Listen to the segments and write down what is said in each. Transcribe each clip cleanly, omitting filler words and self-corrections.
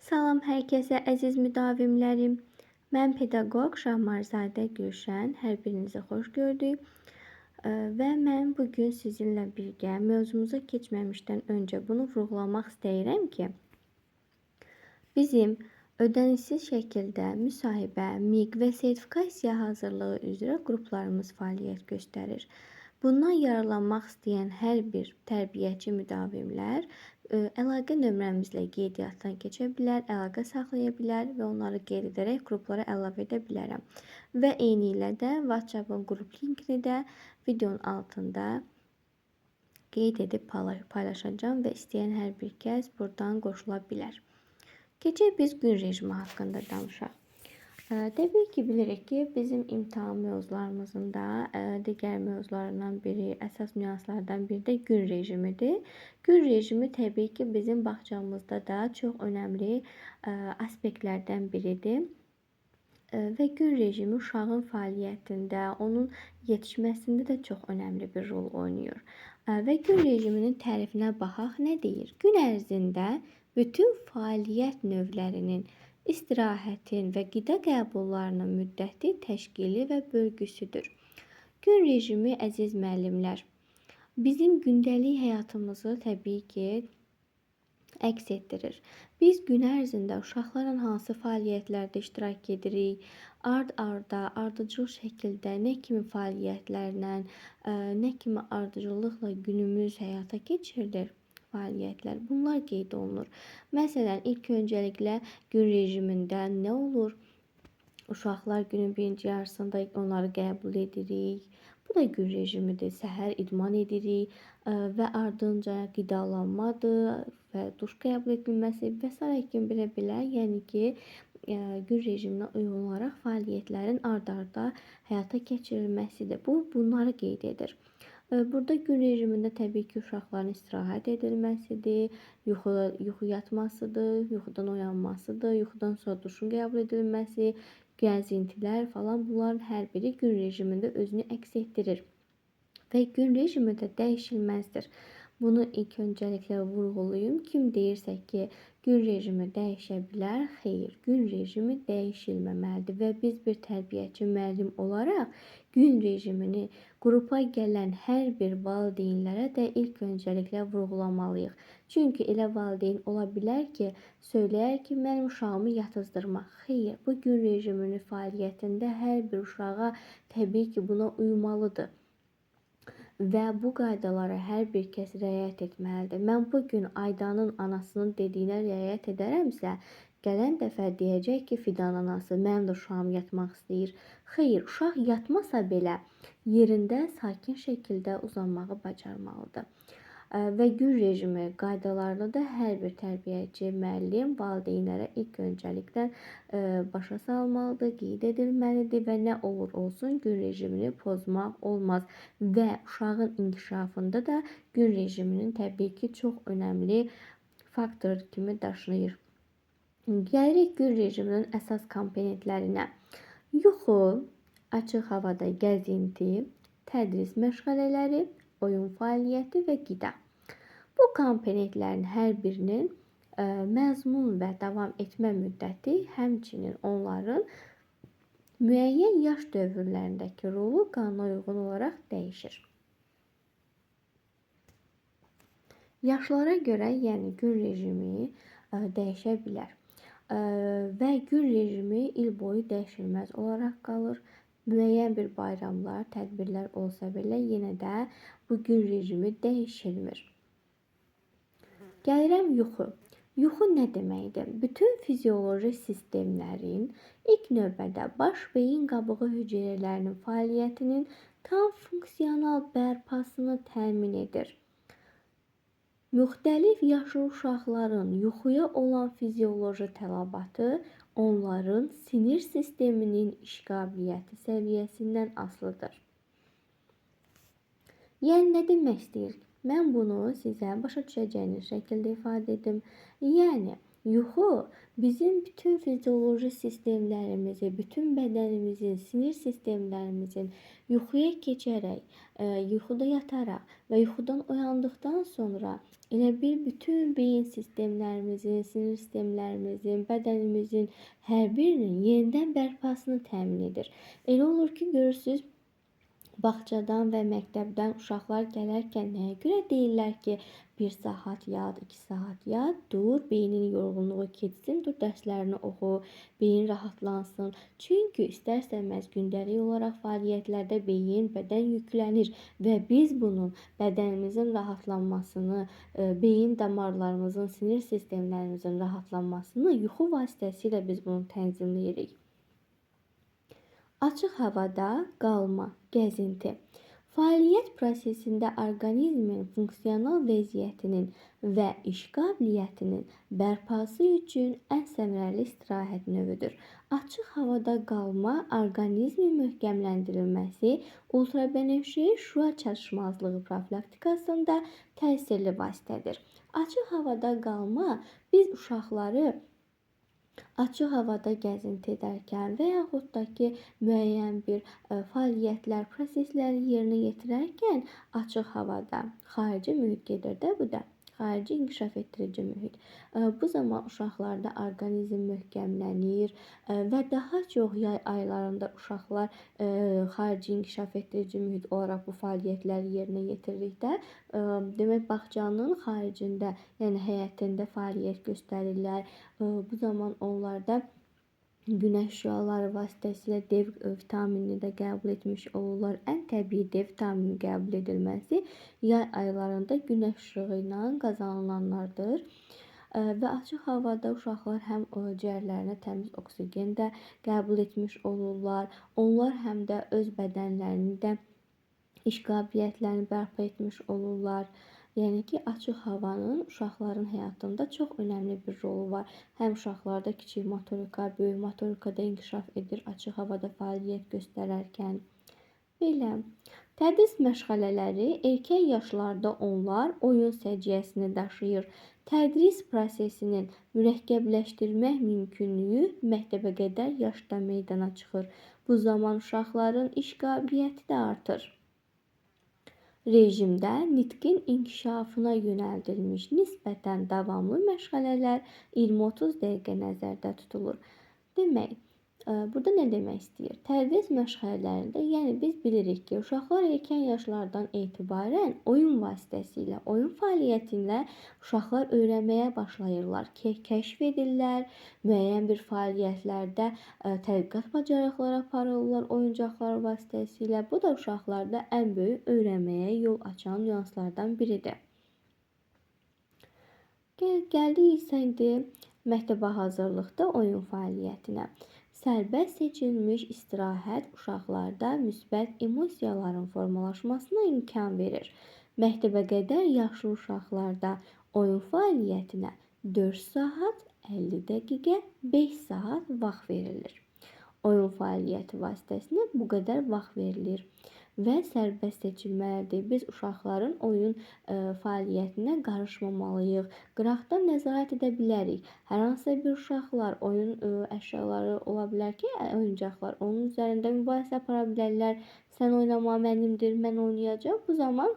Salam hər kəsə, əziz müdavimlərim. Mən pedaqoq Şahmarzadə Gülşən. Hər birinizi xoş gördük. Və mən bugün sizinlə birgə mövzumuza keçməmişdən öncə bunu vurğulamaq istəyirəm ki, bizim ödənişsiz şəkildə müsahibə, MİQ və sertifikasiya hazırlığı üzrə qruplarımız fəaliyyət göstərir. Bundan yararlanmaq istəyən hər bir tərbiyəçi müdavimlər əlaqə nömrəmizlə qeydiyyatdan keçə bilər, əlaqə saxlaya bilər və onları qeyd edərək qruplara əlavə edə bilərəm. Və eyni ilə də WhatsApp-ın qrup linkini də videonun altında qeyd edib paylaşacağım və istəyən hər bir kəs buradan qoşula bilər. Keçək biz gün rejimi haqqında danışaq. Təbii ki, bilirik ki, bizim imtahan mövzularımızın da digər mövzularından biri, əsas nüanslardan biri də gün rejimidir. Gün rejimi təbii ki, bizim bağçamızda da çox önəmli aspektlərdən biridir. Və gün rejimi uşağın fəaliyyətində, onun yetişməsində də çox önəmli bir rol oynayır. Və gün rejiminin tərifinə baxaq, nə deyir? Gün ərzində bütün fəaliyyət növlərinin, istirahətin və qida qəbullarının müddəti, təşkili və bölgüsüdür. Gün rejimi, əziz müəllimlər, bizim gündəlik həyatımızı təbii ki, əks etdirir. Biz gün ərzində uşaqların hansı fəaliyyətlərdə iştirak edirik, ard-arda, ardıcıl şəkildə nə kimi fəaliyyətlərlə, nə kimi ardıcıllıqla günümüz həyata keçirilir fəaliyyətlər. Bunlar qeyd olunur. Məsələn, ilk öncəliklə gün rejimində nə olur? Uşaqlar günün birinci yarısında onları qəbul edirik. Bu da gün rejimidir. Səhər idman edirik və ardınca qidalanmadır və duş qəbul edilməsi və s. kimi belə, yəni ki, gün rejiminə uyğun olaraq fəaliyyətlərin ard-arda həyata keçirilməsidir. Bunları qeyd edir. Burada gün rejimində təbii ki, uşaqların istirahət edilməsidir, yuxu yatmasıdır, yuxudan oyanmasıdır, yuxudan sonra duşun qəbul edilməsi, gəzintilər falan, bunların hər biri gün rejimində özünü əks etdirir. Və gün rejimi də dəyişilməzdir. Bunu ilk öncəliklə vurğulayım. Kim deyirsə ki, gün rejimi dəyişə bilər, xeyr, gün rejimi dəyişilməməlidir və biz bir tərbiyəçi müəllim olaraq gün rejimini qrupa gələn hər bir valideynlərə də ilk öncəliklə vurğulamalıyıq. Çünki elə valideyn ola bilər ki, söyləyər ki, mənim uşağımı yatızdırmaq. Xeyr, bu gün rejiminin fəaliyyətində hər bir uşağa təbii ki, buna uymalıdır. Və bu qaydalara hər bir kəs riayət etməlidir. Mən bugün Aydanın anasının dediyinə riayət edərəmsə, gələn dəfə deyəcək ki, Fidan anası, mənim də uşağım yatmaq istəyir. Xeyr, uşaq yatmasa belə yerində sakin şəkildə uzanmağı bacarmalıdır. Və gün rejimi qaydalarını da hər bir tərbiyəçi, müəllim, valideynlərə ilk öncəliklə başa salmalıdır, qeyd edilməlidir və nə olur olsun gün rejimini pozmaq olmaz. Və uşağın inkişafında da gün rejiminin təbii ki, çox önəmli faktor kimi daşıyır. Gəlirik gün rejiminin əsas komponentlərinə. Yuxu, açıq havada gəzinti, tədris məşğələləri, oyun fəaliyyəti və qida. Bu komponentlərin hər birinin məzmun və davam etmə müddəti, həmçinin onların müəyyən yaş dövrlərindəki rolu qanuna uyğun olaraq dəyişir. Yaşlara görə, yəni gün rejimi dəyişə bilər. Və gün rejimi il boyu dəyişilməz olaraq qalır. Müəyyən bir bayramlar, tədbirlər olsa belə yenə də bu gün rejimi dəyişilmir. Gəlirəm yuxu. Yuxu nə deməkdir? Bütün fizioloji sistemlərin ilk növbədə baş beyin qabığı hüceyrələrinin fəaliyyətinin tam funksional bərpasını təmin edir. Müxtəlif yaşlı uşaqların yuxuya olan fizioloji tələbatı onların sinir sisteminin iş qabiliyyəti səviyyəsindən asılıdır. Yəni, nə demək istəyir? Mən bunu sizə başa düşəcəyiniz şəkildə ifadə edim. Yəni, Yuxu bizim bütün fizioloji sistemlərimizi, bütün bədənimizin, sinir sistemlərimizin yuxuya keçərək, yuxuda yataraq və yuxudan oyandıqdan sonra elə bil bütün beyin sistemlərimizin, sinir sistemlərimizin, bədənimizin hər birinin yenidən bərpasını təmin edir. Elə olur ki, görürsüz, bağçadan və məktəbdən uşaqlar gələrkən nəyə görə deyirlər ki, 1 saat yat, 2 saat yat, dur, beynin yorğunluğu keçsin, dur, dərslərini oxu, beyin rahatlansın. Çünki istər-istəməz gündəlik olaraq fəaliyyətlərdə beyin, bədən yüklənir və biz bunun bədənimizin rahatlanmasını, beyin damarlarımızın, sinir sistemlərimizin rahatlanmasını yuxu vasitəsilə biz bunu tənzimləyirik. Açıq havada qalma, gəzinti. Fəaliyyət prosesində orqanizmin funksional vəziyyətinin və iş qabiliyyətinin bərpası üçün ən səmərəli istirahət növüdür. Açıq havada qalma orqanizmin möhkəmləndirilməsi, ultrabənövşəyi şüa çatışmazlığı profilaktikasında təsirli vasitədir. Açıq havada qalma biz uşaqları açıq havada gəzinti edərkən və yaxud da ki, müəyyən bir fəaliyyətlər, prosesləri yerinə yetirərkən açıq havada, xarici mühit gedir də bu da. Xarici inkişaf etdirici mühit. Bu zaman uşaqlarda orqanizm möhkəmlənir və daha çox yay aylarında uşaqlar xarici inkişaf etdirici mühit olaraq bu fəaliyyətləri yerinə yetirdikdə, demək, bağçanın xaricində, yəni həyətində fəaliyyət göstərirlər. Bu zaman onlarda günəş şüaları vasitəsilə D vitaminini də qəbul etmiş olurlar. Ən təbii D vitamini qəbul edilməsi yay aylarında günəş işığı ilə qazanılanlardır. Və açıq havada uşaqlar həm ciyərlərinə təmiz oksigen də qəbul etmiş olurlar. Onlar həm də öz bədənlərini də iş qabiliyyətlərini bərpa etmiş olurlar. Yəni ki, açıq havanın uşaqların həyatında çox önəmli bir rolu var. Həm uşaqlarda kiçik motorika, böyük motorikada inkişaf edir açıq havada fəaliyyət göstərərkən. Belə. Tədris məşğələləri erkən yaşlarda onlar oyun səciyyəsini daşıyır. Tədris prosesinin mürəkkəbləşdirmək mümkünlüyü məktəbəqədər yaşda meydana çıxır. Bu zaman uşaqların iş qabiliyyəti də artır. Rejimdə nitqin inkişafına yönəldilmiş nisbətən davamlı məşğələlər 20-30 dəqiqə nəzərdə tutulur. Demək, burada nə demək istəyir? Tədris məşğələlərində, yəni biz bilirik ki, uşaqlar erkən yaşlardan etibarən oyun vasitəsilə, oyun fəaliyyəti ilə uşaqlar öyrənməyə başlayırlar, kəşf edirlər, müəyyən bir fəaliyyətlərdə tədqiqat bacarıqları aparırlar oyuncaqlar vasitəsilə. Bu da uşaqlarda ən böyük öyrənməyə yol açan nüanslardan biridir. Gəldik isə indi məktəbə hazırlıqda oyun fəaliyyətinə. Sərbəst seçilmiş istirahət uşaqlarda müsbət emosiyaların formalaşmasına imkan verir. Məktəbəqədər yaşlı uşaqlarda oyun fəaliyyətinə 4 saat 50 dəqiqə 5 saat vaxt verilir. Oyun fəaliyyəti vasitəsilə bu qədər vaxt verilir və sərbəst seçilməlidir. Biz uşaqların oyun fəaliyyətinə qarışmamalıyıq. Qıraqdan nəzarət edə bilərik. Hər hansısa bir uşaqlar oyun əşyaları ola bilər ki, oyuncaqlar, onun üzərində mübahisə apara bilərlər. Sən oynama, mənimdir, mən oynayacağam. Bu zaman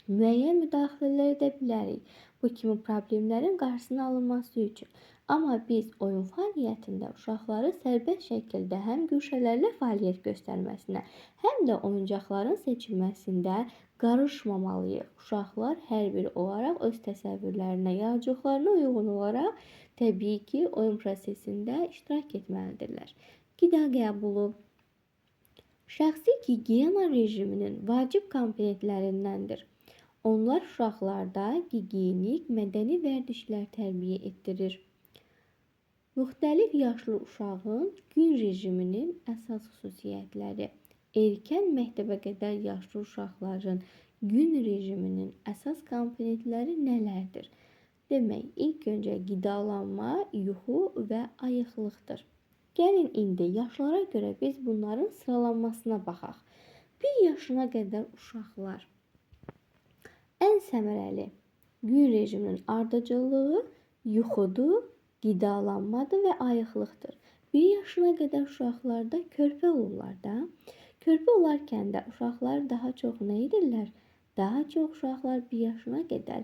müəyyən müdaxilələr edə bilərik. Bu kimi problemlərin qarşısının alınması üçün. Amma biz oyun fəaliyyətində uşaqları sərbəst şəkildə həm güşələrlə fəaliyyət göstərməsinə, həm də oyuncaqların seçilməsində qarışmamalıyıq. Uşaqlar hər biri olaraq öz təsəvvürlərinə, yaradıcılıqlarına uyğun olaraq təbii ki, oyun prosesində iştirak etməlidirlər. Qida qəbulu şəxsi gigiyena rejiminin vacib komponentlərindəndir. Onlar uşaqlarda gigiyenik, mədəni vərdişlər tərbiyə etdirir. Müxtəlif yaşlı uşağın gün rejiminin əsas xüsusiyyətləri. Erkən məktəbəqədər yaşlı uşaqların gün rejiminin əsas komponentləri nələrdir? Demək, ilk öncə qidalanma, yuxu və ayıqlıqdır. Gəlin indi yaşlara görə biz bunların sıralanmasına baxaq. 1 yaşına qədər uşaqlar ən səmərəli gün rejiminin ardıcıllığı yuxudur qidalanmadır və ayıqlıqdır. 1 yaşına qədər uşaqlarda körpə olurlar da. Körpə olarkən də uşaqlar daha çox nə edirlər? Daha çox uşaqlar 1 yaşına qədər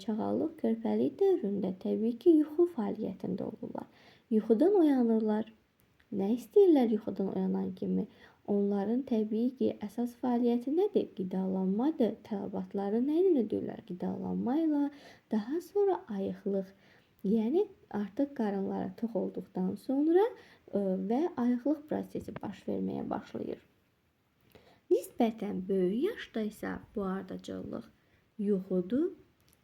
çağalıq, körpəlik dövründə təbii ki, yuxu fəaliyyətində olurlar. Yuxudan oyanırlar. Nə istəyirlər yuxudan oyanan kimi? Onların təbii ki, əsas fəaliyyəti nədir? Qidalanmadır. Tələbatları nə ilə ödəyirlər? Qidalanma ilə, daha sonra ayıqlıq. Yəni artıq qarınları tox olduqdan sonra və ayıqlıq prosesi baş verməyə başlayır. Nisbətən böyük yaşda isə bu ardıcıllıq yuxudur,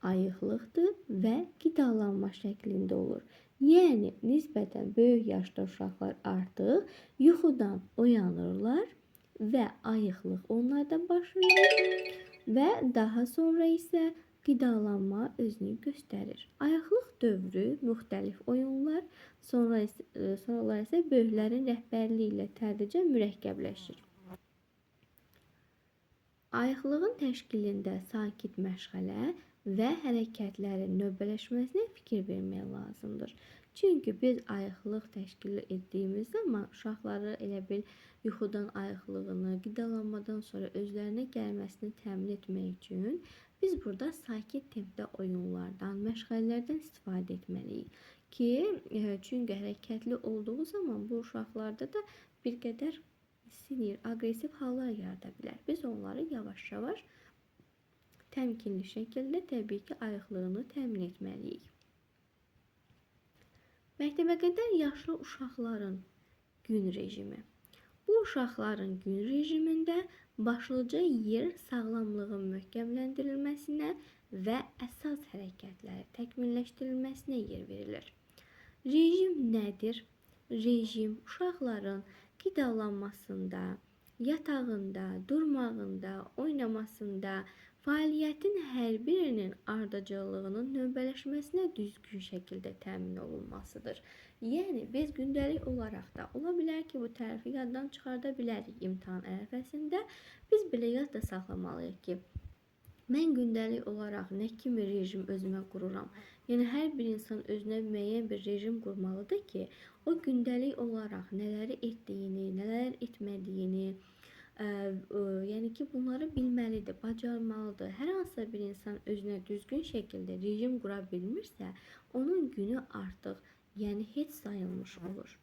ayıqlıqdır və qidalanma şəklində olur. Yəni nisbətən böyük yaşda uşaqlar artıq yuxudan oyanırlar və ayıqlıq onlarda baş verir və daha sonra isə qidalanma özünü göstərir. Ayıqlıq dövrü müxtəlif oyunlar, sonralar isə böyüklərin rəhbərliyi ilə tədricən mürəkkəbləşir. Ayıqlığın təşkilində sakit məşğələ və hərəkətlərin növbələşməsinə fikir vermək lazımdır. Çünki biz ayıqlıq təşkil etdiyimiz zaman uşaqları elə bil yuxudan ayıqlığını, qidalanmadan sonra özlərinə gəlməsini təmin etmək üçün biz burada sakit tempdə oyunlardan, məşğələlərdən istifadə etməliyik ki, çünki hərəkətli olduğu zaman bu uşaqlarda da bir qədər sinir, aqressiv hallar yarada bilər. Biz onları yavaş-yavaş təmkinli şəkildə təbii ki, ayıqlığını təmin etməliyik. Məktəbəqədər yaşlı uşaqların gün rejimi. Bu uşaqların gün rejimində başlıca yer sağlamlığın möhkəmləndirilməsinə və əsas hərəkətləri təkmilləşdirilməsinə yer verilir. Rejim nədir? Rejim uşaqların qidalanmasında, yatağında, durmağında, oynamasında, fəaliyyətin hər birinin ardıcıllığının növbələşməsinə düzgün şəkildə təmin olunmasıdır. Yəni, biz gündəlik olaraq da, ola bilər ki, bu tərifi yaddan çıxarda bilərik imtahan ərəfəsində. Biz belə yadda saxlamalıyıq ki, mən gündəlik olaraq nə kimi rejim özümə qururam? Yəni, hər bir insan özünə müəyyən bir rejim qurmalıdır ki, o gündəlik olaraq nələri etdiyini, nələr etmədiyini, yəni ki, bunları bilməlidir, bacarmalıdır. Hər hansısa bir insan özünə düzgün şəkildə rejim qura bilmirsə, onun günü artıq, yəni heç sayılmış olur.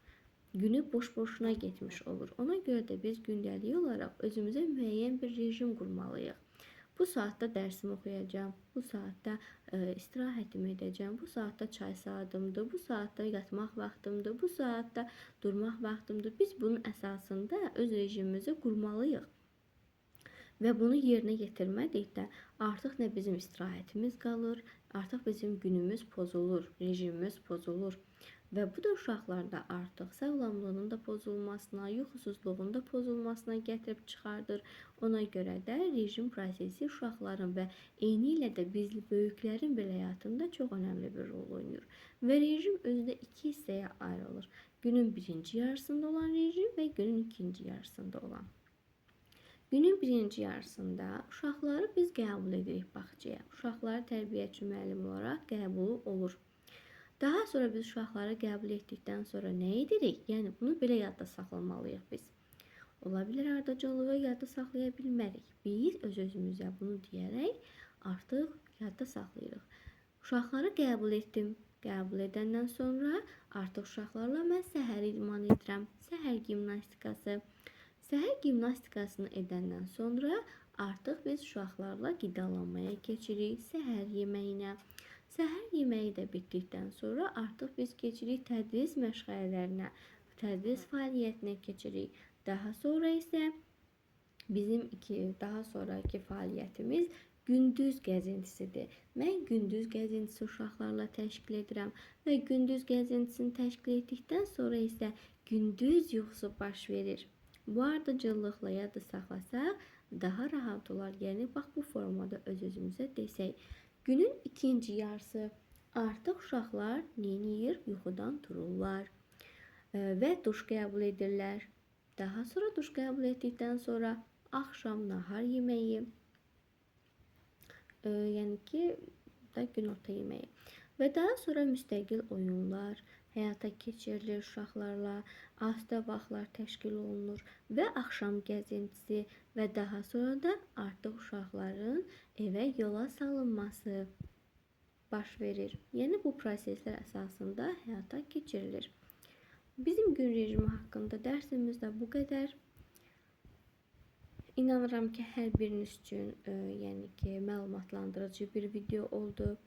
Günü boş-boşuna getmiş olur. Ona görə də biz gündəlik olaraq özümüzə müəyyən bir rejim qurmalıyıq. Bu saatda dərsimi oxuyacağım, bu saatda istirahətimi edəcəm, bu saatda çay saatımdır, bu saatda yatmaq vaxtımdır, bu saatda durmaq vaxtımdır. Biz bunun əsasında öz rejimimizi qurmalıyıq. Və bunu yerinə yetirmədikdə artıq nə bizim istirahətimiz qalır, artıq bizim günümüz pozulur, rejimimiz pozulur. Və bu da uşaqlarda artıq sağlamlığının da pozulmasına, yuxusuzluğun da pozulmasına gətirib çıxardır. Ona görə də rejim prosesi uşaqların və eyni ilə də biz böyüklərin bir həyatında çox önəmli bir rol oynayır. Və rejim özü də 2 hissəyə ayrılır. Günün birinci yarısında olan rejim və günün ikinci yarısında olan. Günün birinci yarısında uşaqları biz qəbul edirik bağçaya. Uşaqları tərbiyəçi müəllim olaraq qəbulu olur. Daha sonra biz uşaqları qəbul etdikdən sonra nə edirik? Yəni, bunu belə yadda saxlamalıyıq biz. Ola bilər ardıcıllığı yadda saxlaya bilmərik. Biz öz-özümüzə bunu deyərək artıq yadda saxlayırıq. Uşaqları qəbul etdim. Qəbul edəndən sonra artıq uşaqlarla mən səhər idman edirəm. Səhər gimnastikası. Səhər gimnastikasını edəndən sonra artıq biz uşaqlarla qidalanmaya keçirik. Səhər yeməyinə. Səhər yeməyi də bitdikdən sonra artıq biz keçirik tədris məşğələlərinə, tədris fəaliyyətinə keçirik. Daha sonra isə bizim daha sonraki fəaliyyətimiz gündüz gəzintisidir. Mən gündüz gəzintisi uşaqlarla təşkil edirəm və gündüz gəzintisini təşkil etdikdən sonra isə gündüz yuxusu baş verir. Bu ardıcıllıqla yadda saxlasaq daha rahat olar. Yəni, bax bu formada öz-özümüzə desək. Günün ikinci yarısı artıq uşaqlar neyir? Yuxudan dururlar və duş qəbul edirlər. Daha sonra duş qəbul etdikdən sonra axşam nahar yeməyi, yəni ki, günorta yeməyi. və daha sonra müstəqil oyunlar həyata keçirilir uşaqlarla, asudə vaxtlar təşkil olunur və axşam gəzintisi və daha sonra da artıq uşaqların evə yola salınması baş verir. Yəni bu proseslər əsasında həyata keçirilir. Bizim gün rejimi haqqında dərsimiz də bu qədər. İnanıram ki, hər biriniz üçün yəni ki, məlumatlandırıcı bir video oldu.